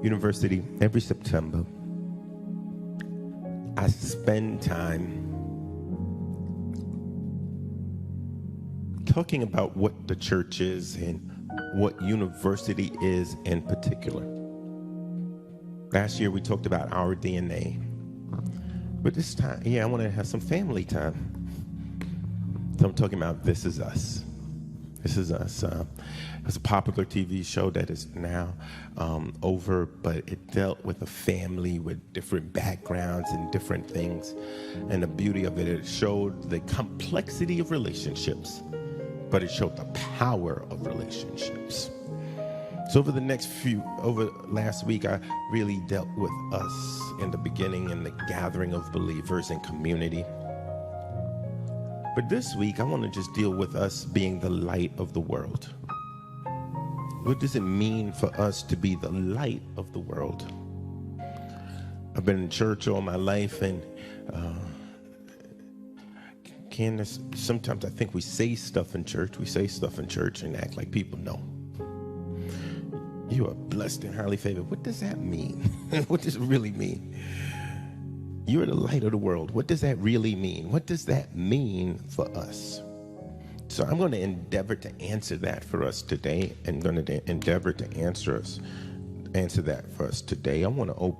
University, every September, I spend time talking about what the church is and what university is in particular. Last year we talked about our DNA, but this time, I want to have some family time. So I'm talking about This Is Us. This Is Us. It's a popular TV show that is now over, but it dealt with a family with different backgrounds and different things. And the beauty of it, it showed the complexity of relationships, but it showed the power of relationships. So over last week, I really dealt with us in the beginning and the gathering of believers and community. But this week, I want to just deal with us being the light of the world. What does it mean for us to be the light of the world? I've been in church all my life, and Candace, sometimes I think we say stuff in church. We say stuff in church and act like people know. You are blessed and highly favored. What does that mean? What does it really mean? You're the light of the world. What does that really mean? What does that mean for us? So I'm going to endeavor to answer that for us today. I'm going to endeavor to answer that for us today. I want to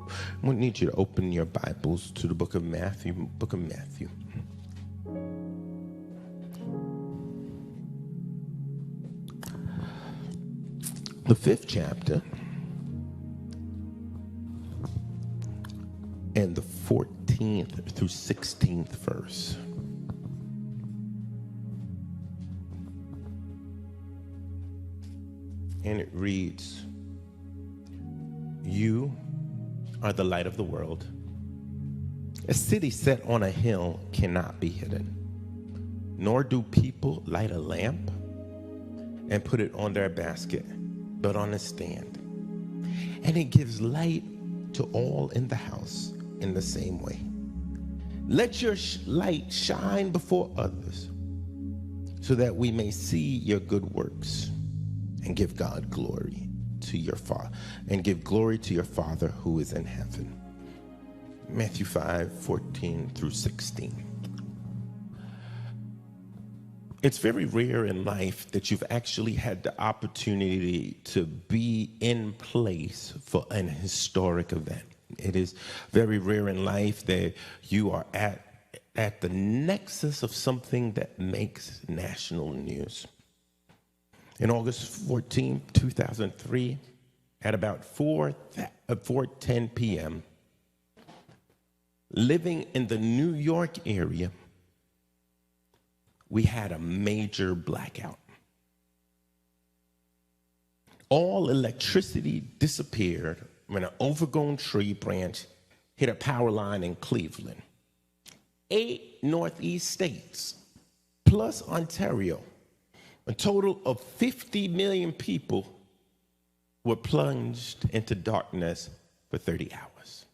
need you to open your Bibles to the book of Matthew. Book of Matthew. The 5th chapter and the 14th through 16th verse. And it reads, "You are the light of the world. A city set on a hill cannot be hidden. Nor do people light a lamp and put it on their basket, but on a stand. And it gives light to all in the house in the same way. Let your light shine before others, so that we may see your good works and give God glory to your Father, and give glory to your Father who is in heaven." Matthew 5:14 through 16. It's very rare in life that you've actually had the opportunity to be in place for an historic event. It is very rare in life that you are at the nexus of something that makes national news. In August 14, 2003, at about 4:10 p.m., living in the New York area, we had a major blackout. All electricity disappeared when an overgrown tree branch hit a power line in Cleveland. 8 Northeast states, plus Ontario, a total of 50 million people were plunged into darkness for 30 hours.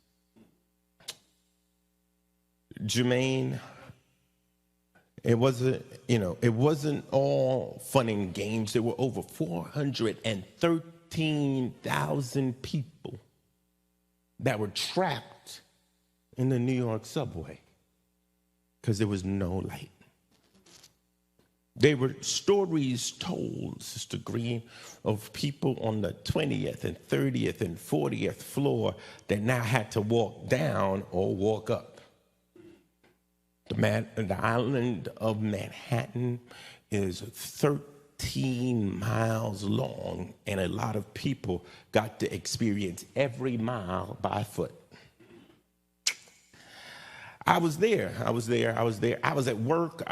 Jermaine, it wasn't all fun and games. There were over 413,000 people that were trapped in the New York subway because there was no light. There were stories told, Sister Green, of people on the 20th and 30th and 40th floor that now had to walk down or walk up. The island of Manhattan is 13 miles long, and a lot of people got to experience every mile by foot. I was there. I was at work,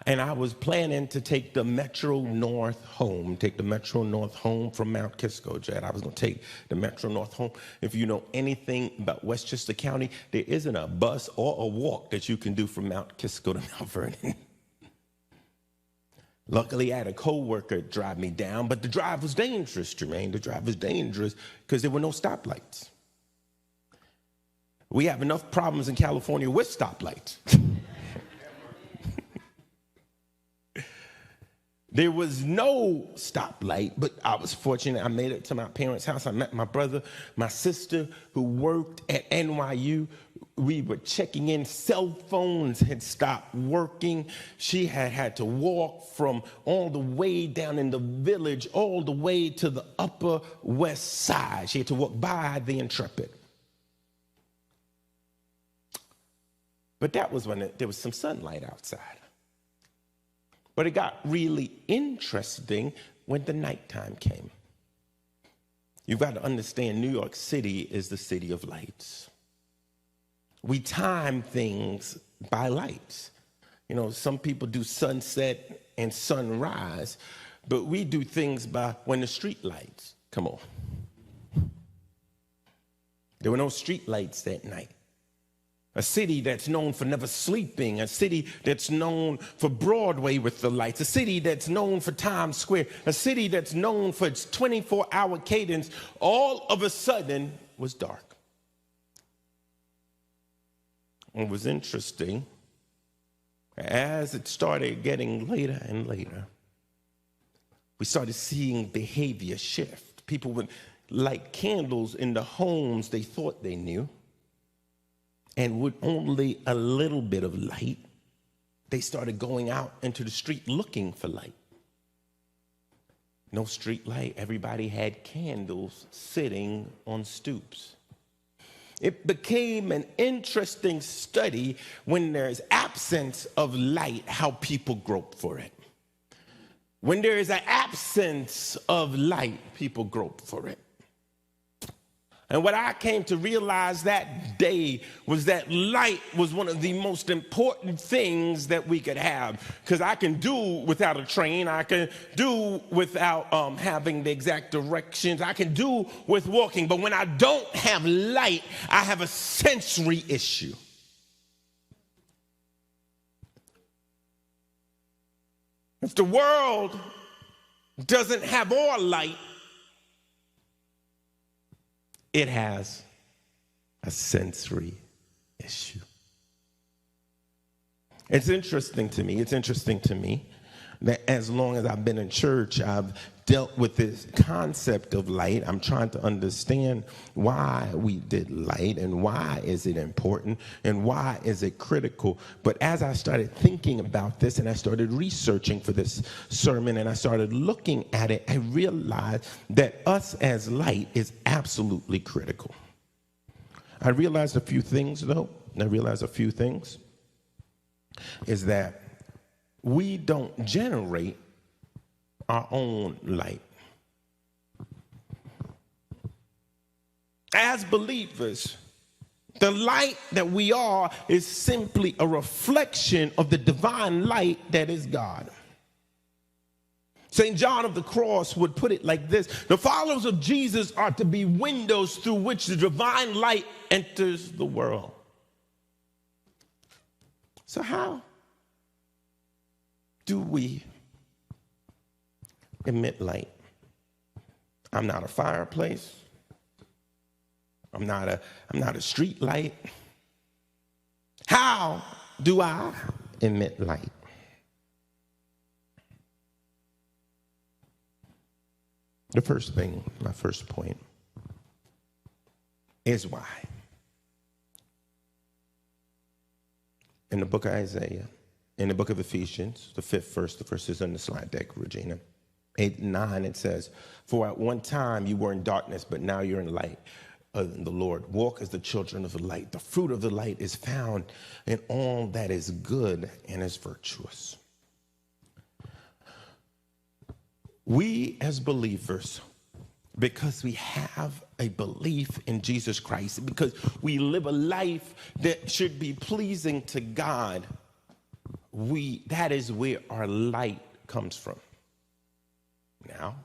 and I was planning to take the Metro North home from Mount Kisco, Jed. I was going to take the Metro North home. If you know anything about Westchester County, there isn't a bus or a walk that you can do from Mount Kisco to Mount Vernon. Luckily, I had a coworker drive me down, but the drive was dangerous, Jermaine. The drive was dangerous because there were no stoplights. We have enough problems in California with stoplights. There was no stoplight, but I was fortunate. I made it to my parents' house. I met my brother, my sister, who worked at NYU. We were checking in. Cell phones had stopped working. She had to walk from all the way down in the village, all the way to the Upper West Side. She had to walk by the Intrepid. But that was when there was some sunlight outside. But it got really interesting when the nighttime came. You've got to understand, New York City is the city of lights. We time things by lights. You know, some people do sunset and sunrise, but we do things by when the street lights come on. There were no street lights that night. A city that's known for never sleeping, a city that's known for Broadway with the lights, a city that's known for Times Square, a city that's known for its 24-hour cadence, all of a sudden was dark. It was interesting, as it started getting later and later, we started seeing behavior shift. People would light candles in the homes they thought they knew, and with only a little bit of light, they started going out into the street looking for light. No street light. Everybody had candles sitting on stoops. It became an interesting study when there's absence of light, how people grope for it. When there is an absence of light, people grope for it. And what I came to realize that day was that light was one of the most important things that we could have. Because I can do without a train. I can do without having the exact directions. I can do with walking. But when I don't have light, I have a sensory issue. If the world doesn't have all light, it has a sensory issue. It's interesting to me that as long as I've been in church, I've dealt with this concept of light. I'm trying to understand why we did light and why is it important and why is it critical. But as I started thinking about this and I started researching for this sermon and I started looking at it, I realized that us as light is absolutely critical. I realized a few things is that we don't generate our own light. As believers, the light that we are is simply a reflection of the divine light that is God. St. John of the Cross would put it like this: the followers of Jesus are to be windows through which the divine light enters the world. So how do we emit light? I'm not a fireplace. I'm not a street light. How do I emit light? The first thing, my first point, is why. In the book of Isaiah, in the book of Ephesians, the 5th verse, the verse is on the slide deck, Regina, 8 and 9, it says, "For at one time you were in darkness, but now you're in light of the Lord. Walk as the children of the light. The fruit of the light is found in all that is good and is virtuous." We as believers, because we have a belief in Jesus Christ, because we live a life that should be pleasing to God, that is where our light comes from. Now,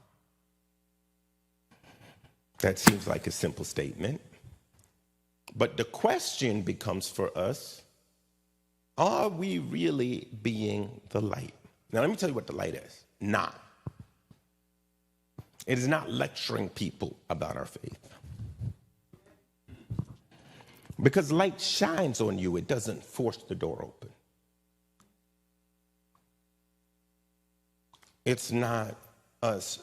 that seems like a simple statement, but the question becomes for us, are we really being the light? Now, let me tell you what the light is. Not. It is not lecturing people about our faith. Because light shines on you, it doesn't force the door open. It's not us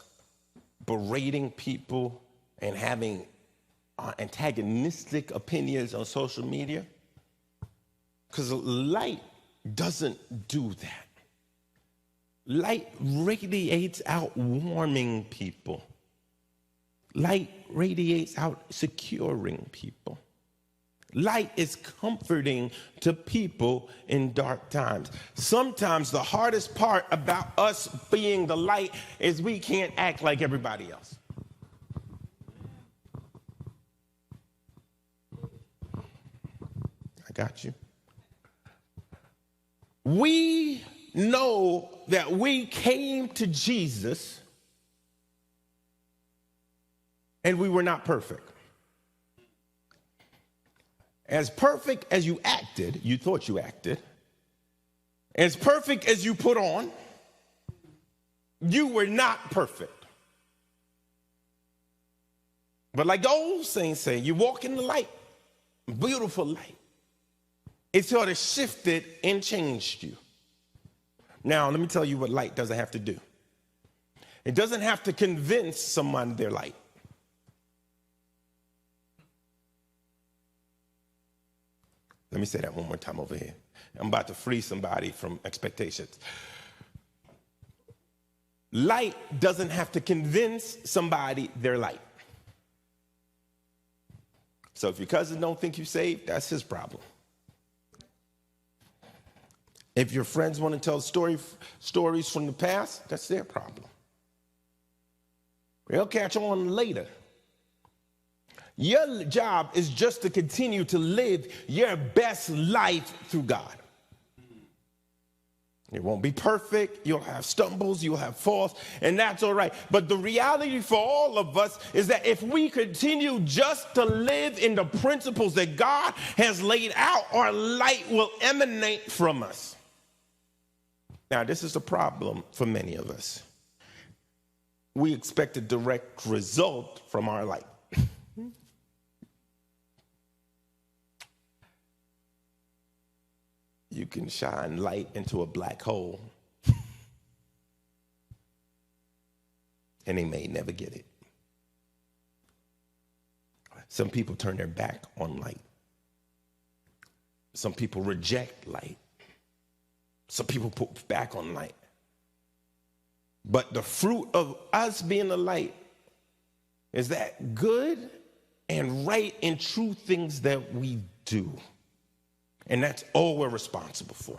berating people and having antagonistic opinions on social media, because light doesn't do that. Light radiates out warming people. Light radiates out securing people. Light is comforting to people in dark times. Sometimes the hardest part about us being the light is we can't act like everybody else. I got you. We know that we came to Jesus and we were not perfect. As perfect as you acted, you thought you acted, as perfect as you put on, you were not perfect. But like the old saints say, you walk in the light, beautiful light. It sort of shifted and changed you. Now, let me tell you what light doesn't have to do. It doesn't have to convince someone they're light. Let me say that one more time over here. I'm about to free somebody from expectations. Light doesn't have to convince somebody they're light. So if your cousin don't think you saved, that's his problem. If your friends want to tell stories from the past, that's their problem. They'll catch on later. Your job is just to continue to live your best life through God. It won't be perfect. You'll have stumbles, you'll have falls, and that's all right. But the reality for all of us is that if we continue just to live in the principles that God has laid out, our light will emanate from us. Now, this is the problem for many of us. We expect a direct result from our light. You can shine light into a black hole, and they may never get it. Some people turn their back on light. Some people reject light. Some people put back on light. But the fruit of us being the light is that good and right and true things that we do. And that's all we're responsible for.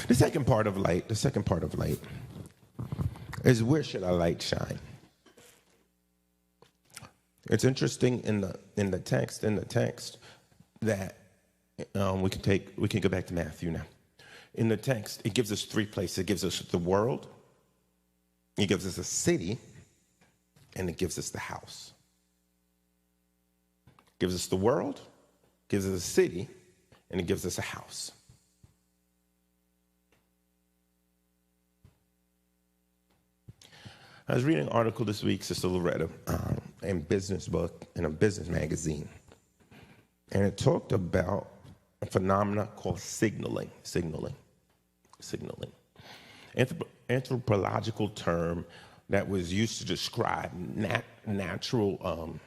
The second part of light is, where should our light shine? It's interesting in the text that we can go back to Matthew now. In the text, it gives us three places. It gives us the world, it gives us a city, and it gives us the house. It gives us the world, gives us a city, and it gives us a house. I was reading an article this week, Sister Loretta, in Business Book, in a business magazine. And it talked about a phenomenon called signaling. Anthropological term that was used to describe natural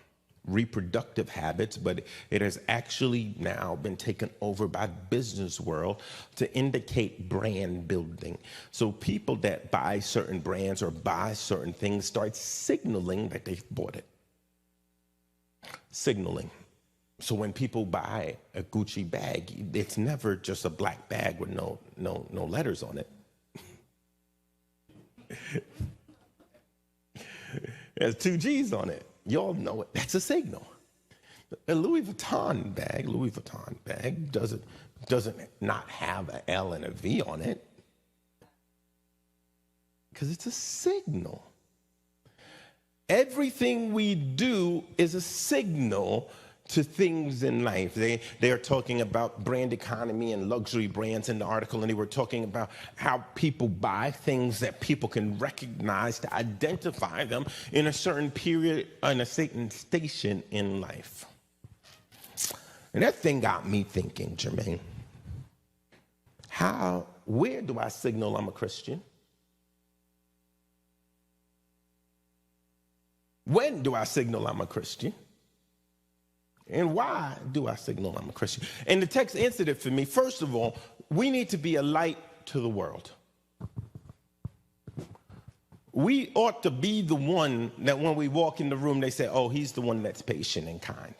reproductive habits, but it has actually now been taken over by the business world to indicate brand building. So people that buy certain brands or buy certain things start signaling that they've bought it. Signaling. So when people buy a Gucci bag, it's never just a black bag with no letters on it. There's 2 G's on it. Y'all know it. That's a signal. A Louis Vuitton bag doesn't not have an L and a V on it, because it's a signal. Everything we do is a signal to things in life. They are talking about brand economy and luxury brands in the article, and they were talking about how people buy things that people can recognize to identify them in a certain period, in a certain station in life. And that thing got me thinking, Jermaine, where do I signal I'm a Christian? When do I signal I'm a Christian? And why do I signal I'm a Christian? And the text answered it for me. First of all, we need to be a light to the world. We ought to be the one that when we walk in the room, they say, oh, he's the one that's patient and kind.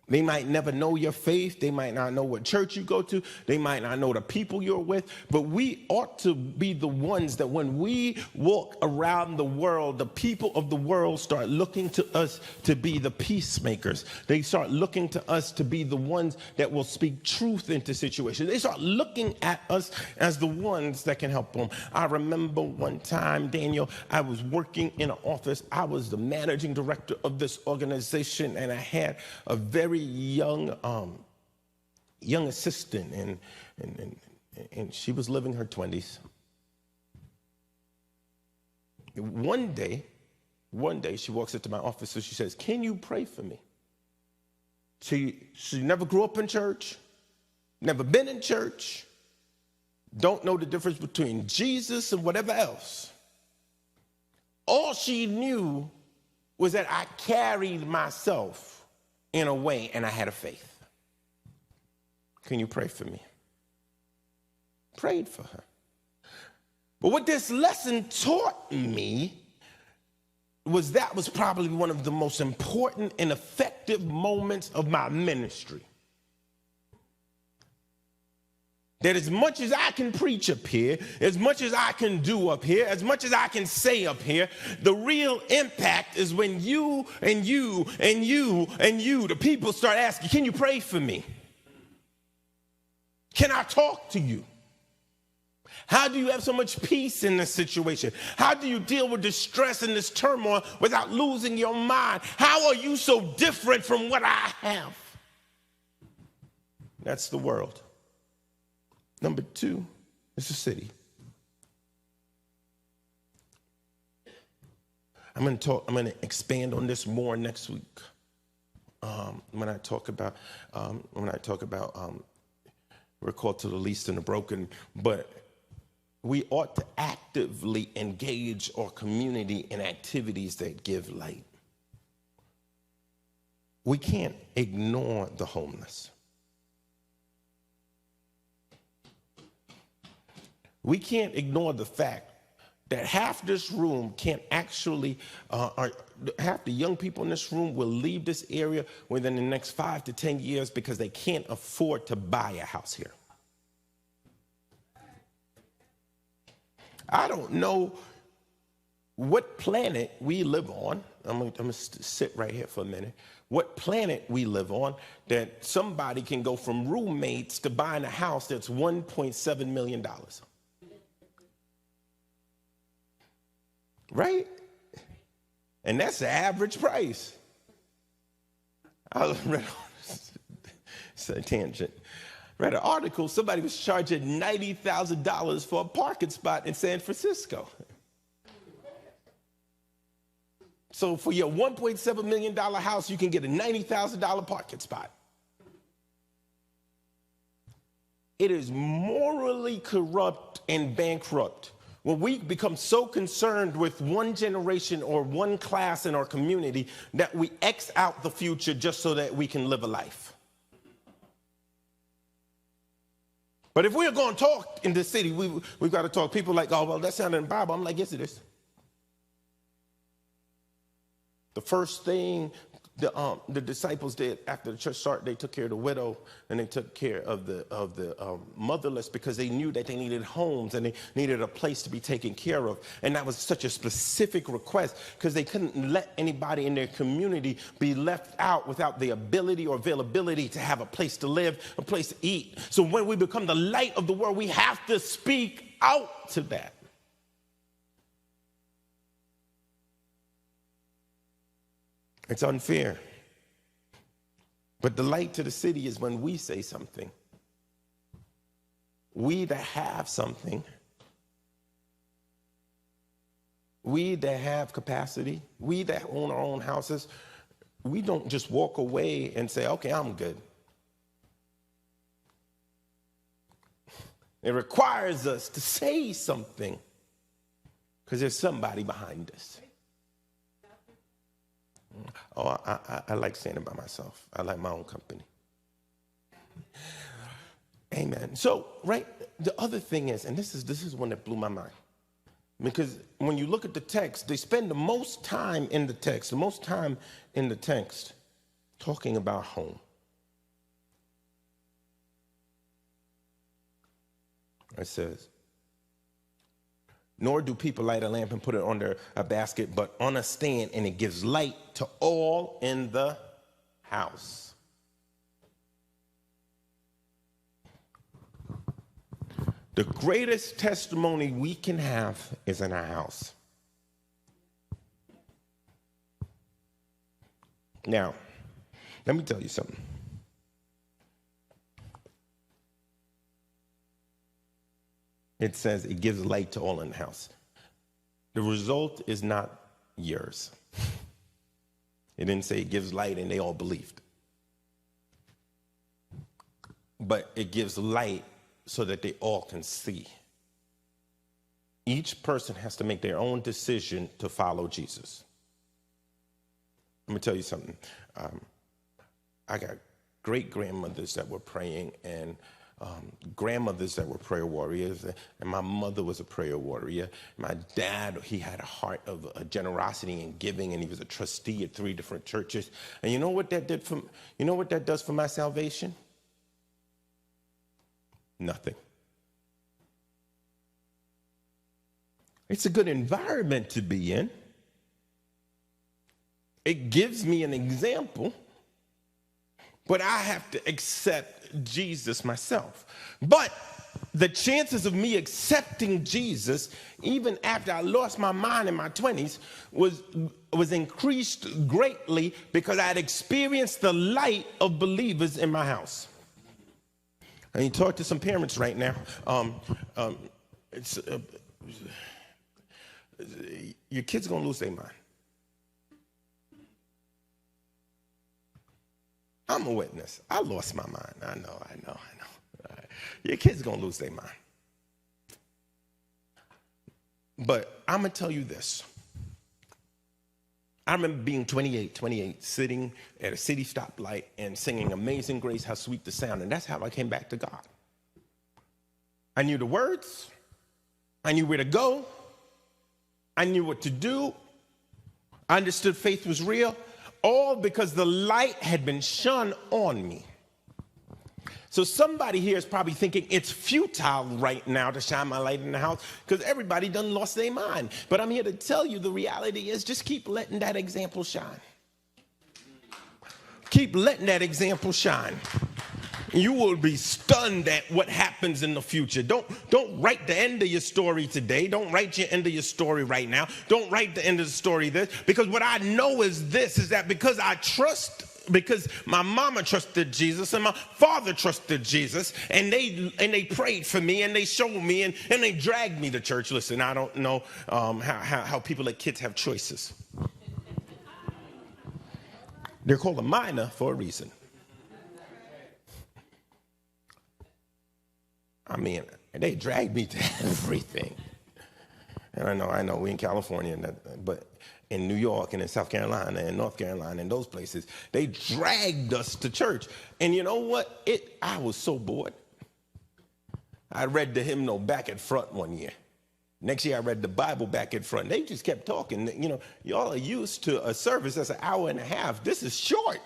They might never know your faith. They might not know what church you go to. They might not know the people you're with. But we ought to be the ones that when we walk around the world, the people of the world start looking to us to be the peacemakers. They start looking to us to be the ones that will speak truth into situations. They start looking at us as the ones that can help them. I remember one time, Daniel, I was working in an office. I was the managing director of this organization, and I had a very young assistant, and she was living her 20s. One day she walks into my office and she says, can you pray for me? She never grew up in church, never been in church, don't know the difference between Jesus and whatever else. All she knew was that I carried myself in a way, and I had a faith. Can you pray for me? Prayed for her. But what this lesson taught me was that was probably one of the most important and effective moments of my ministry. That as much as I can preach up here, as much as I can do up here, as much as I can say up here, the real impact is when you and you and you and you, the people start asking, can you pray for me? Can I talk to you? How do you have so much peace in this situation? How do you deal with this stress and this turmoil without losing your mind? How are you so different from what I have? That's the world. Number two is the city. I'm going to expand on this more next week. When I talk about, we're called to the least and the broken, but we ought to actively engage our community in activities that give light. We can't ignore the homeless. We can't ignore the fact that half this room can't actually, half the young people in this room will leave this area within the next 5 to 10 years because they can't afford to buy a house here. I don't know what planet we live on. I'm going to sit right here for a minute. What planet we live on that somebody can go from roommates to buying a house that's $1.7 million. Right? And that's the average price. It's a tangent. Read an article, somebody was charging $90,000 for a parking spot in San Francisco. So for your $1.7 million house, you can get a $90,000 parking spot. It is morally corrupt and bankrupt when we become so concerned with one generation or one class in our community that we X out the future just so that we can live a life. But if we're going to talk in the city, we've got to talk. People like, oh, well, that's not in the Bible. I'm like, yes, it is. The first thing the disciples did after the church started, they took care of the widow and they took care of the motherless because they knew that they needed homes and they needed a place to be taken care of. And that was such a specific request because they couldn't let anybody in their community be left out without the ability or availability to have a place to live, a place to eat. So when we become the light of the world, we have to speak out to that. It's unfair. But the light to the city is when we say something. We that have something, we that have capacity, we that own our own houses, we don't just walk away and say, okay, I'm good. It requires us to say something because there's somebody behind us. I like standing by myself. I like my own company. Amen. So, right, the other thing is, and this is one that blew my mind. Because when you look at the text, they spend the most time in the text, talking about home. It says, nor do people light a lamp and put it under a basket, but on a stand, and it gives light to all in the house. The greatest testimony we can have is in our house. Now, let me tell you something. It says it gives light to all in the house. The result is not yours. It didn't say it gives light and they all believed. But it gives light so that they all can see. Each person has to make their own decision to follow Jesus. Let me tell you something. I got great-grandmothers that were praying, and grandmothers that were prayer warriors, and my mother was a prayer warrior. My dad, he had a heart of generosity and giving, and he was a trustee at 3 different churches. And you know what that does for my salvation? Nothing. It's a good environment to be in. It gives me an example, but I have to accept Jesus myself. But the chances of me accepting Jesus, even after I lost my mind in my 20s, was increased greatly because I had experienced the light of believers in my house. And you talk to some parents right now. Your kid's gonna lose their mind. I'm a witness. I lost my mind. I know. Your kid's gonna lose their mind. But I'm gonna tell you this. I remember being 28, sitting at a city stoplight and singing Amazing Grace, how sweet the sound. And that's how I came back to God. I knew the words. I knew where to go. I knew what to do. I understood faith was real. All because the light had been shone on me. So somebody here is probably thinking it's futile right now to shine my light in the house because everybody done lost their mind. But I'm here to tell you the reality is just keep letting that example shine. Keep letting that example shine. You will be stunned at what happens in the future. Don't write the end of your story today. Don't write your end of your story right now. Don't write the end of the story this. Because what I know is this, is that because my mama trusted Jesus and my father trusted Jesus, and they prayed for me and they showed me and they dragged me to church. Listen, I don't know how people at kids have choices. They're called a minor for a reason. I mean, they dragged me to everything. And I know, we in California, but in New York and in South Carolina and North Carolina and those places, they dragged us to church. And you know what? I was so bored. I read the hymnal back at front one year. Next year, I read the Bible back at front. They just kept talking. You know, y'all are used to a service that's an hour and a half. This is short.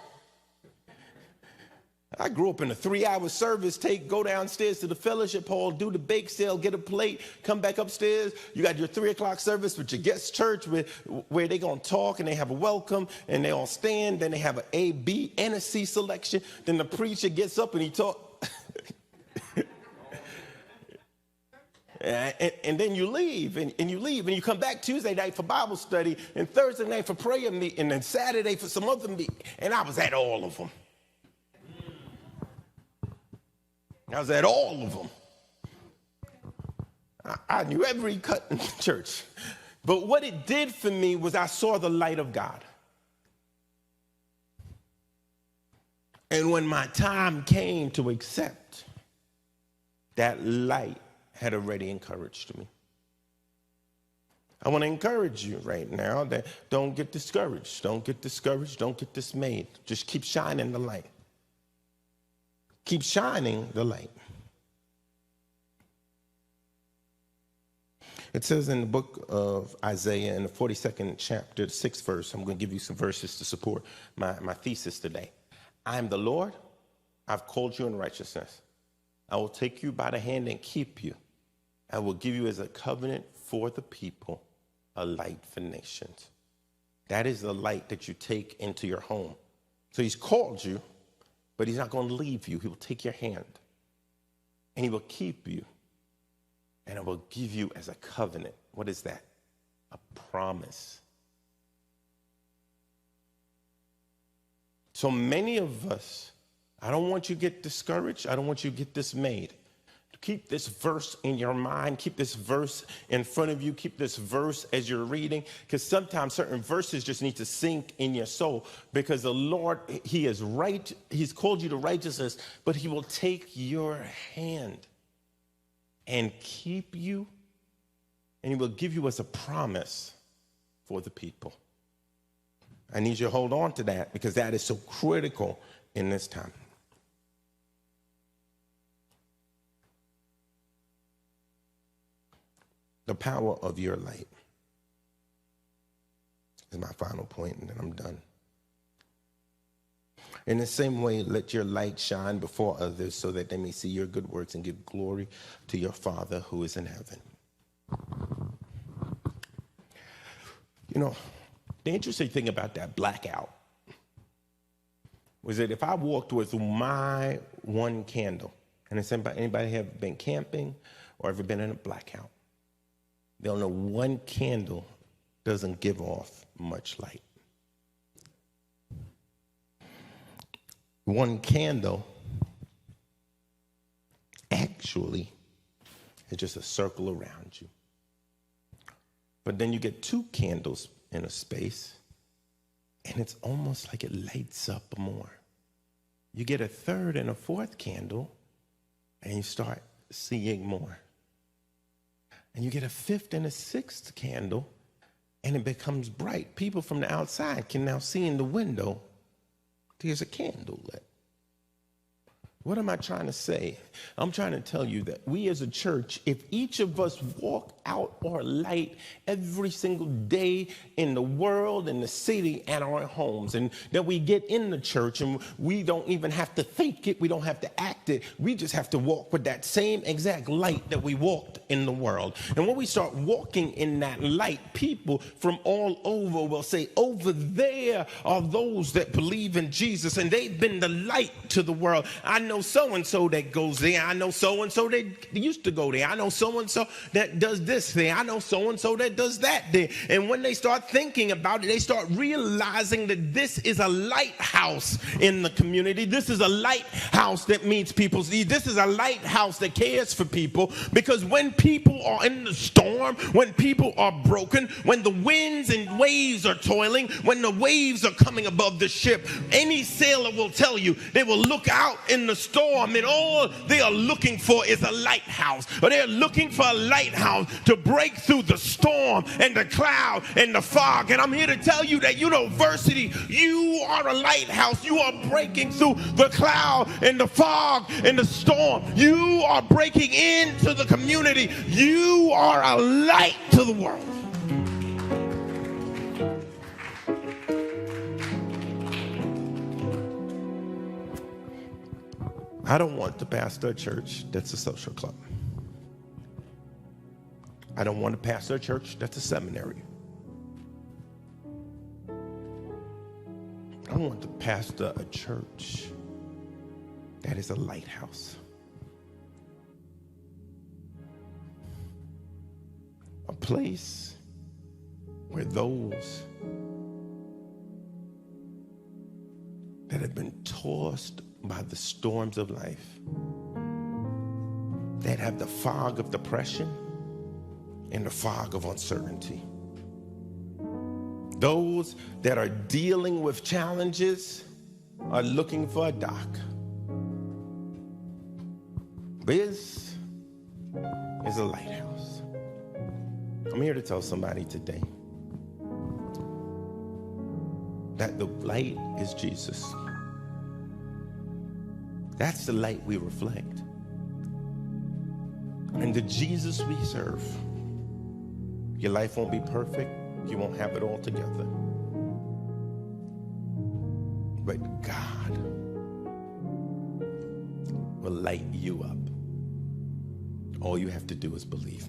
I grew up in a 3-hour service, go downstairs to the fellowship hall, do the bake sale, get a plate, come back upstairs. You got your 3 o'clock service with your guest church where they're going to talk and they have a welcome and they all stand. Then they have an A, B, and a C selection. Then the preacher gets up and he talks. And then you leave and you come back Tuesday night for Bible study and Thursday night for prayer meeting and then Saturday for some other meeting. And I was at all of them. I knew every cut in the church. But what it did for me was I saw the light of God. And when my time came to accept, that light had already encouraged me. I want to encourage you right now that don't get discouraged. Don't get discouraged. Don't get dismayed. Just keep shining the light. Keep shining the light. It says in the book of Isaiah in the 42nd chapter, the 6th verse, I'm going to give you some verses to support my thesis today. I am the Lord. I've called you in righteousness. I will take you by the hand and keep you. I will give you as a covenant for the people, a light for nations. That is the light that you take into your home. So he's called you, but he's not going to leave you. He will take your hand and he will keep you. And it will give you as a covenant. What is that? A promise. So many of us, I don't want you to get discouraged. I don't want you to get dismayed. Keep this verse in your mind. Keep this verse in front of you. Keep this verse as you're reading, because sometimes certain verses just need to sink in your soul, because the Lord, he is right. He's called you to righteousness, but he will take your hand and keep you, and he will give you as a promise for the people. I need you to hold on to that, because that is so critical in this time. The power of your light is my final point, and then I'm done. In the same way, let your light shine before others so that they may see your good works and give glory to your Father who is in heaven. You know, the interesting thing about that blackout was that if I walked with my one candle, and has anybody have been camping or ever been in a blackout, they'll know one candle doesn't give off much light. One candle actually is just a circle around you. But then you get two candles in a space, and it's almost like it lights up more. You get a third and a fourth candle, and you start seeing more. And you get a fifth and a sixth candle, and it becomes bright. People from the outside can now see in the window, there's a candle lit. What am I trying to say? I'm trying to tell you that we as a church, if each of us walk out our light every single day in the world, in the city, and our homes, and that we get in the church and we don't even have to think it, we don't have to act it, we just have to walk with that same exact light that we walked in the world. And when we start walking in that light, people from all over will say, over there are those that believe in Jesus, and they've been the light to the world. I know so-and-so that goes there. I know so-and-so that used to go there. I know so-and-so that does this there. I know so-and-so that does that there. And when they start thinking about it, they start realizing that this is a lighthouse in the community. This is a lighthouse that meets people's needs. This is a lighthouse that cares for people, because when people are in the storm, when people are broken, when the winds and waves are toiling, when the waves are coming above the ship, any sailor will tell you, they will look out in the storm, and all they are looking for is a lighthouse. Or they're looking for a lighthouse to break through the storm and the cloud and the fog. And I'm here to tell you that University, you are a lighthouse. You are breaking through the cloud and the fog and the storm. You are breaking into the community. You are a light to the world. I don't want to pastor a church that's a social club. I don't want to pastor a church that's a seminary. I want to pastor a church that is a lighthouse. A place where those that have been tossed by the storms of life, that have the fog of depression and the fog of uncertainty, those that are dealing with challenges are looking for a dock. This is a lighthouse. I'm here to tell somebody today that the light is Jesus. That's the light we reflect. And the Jesus we serve, your life won't be perfect. You won't have it all together. But God will light you up. All you have to do is believe.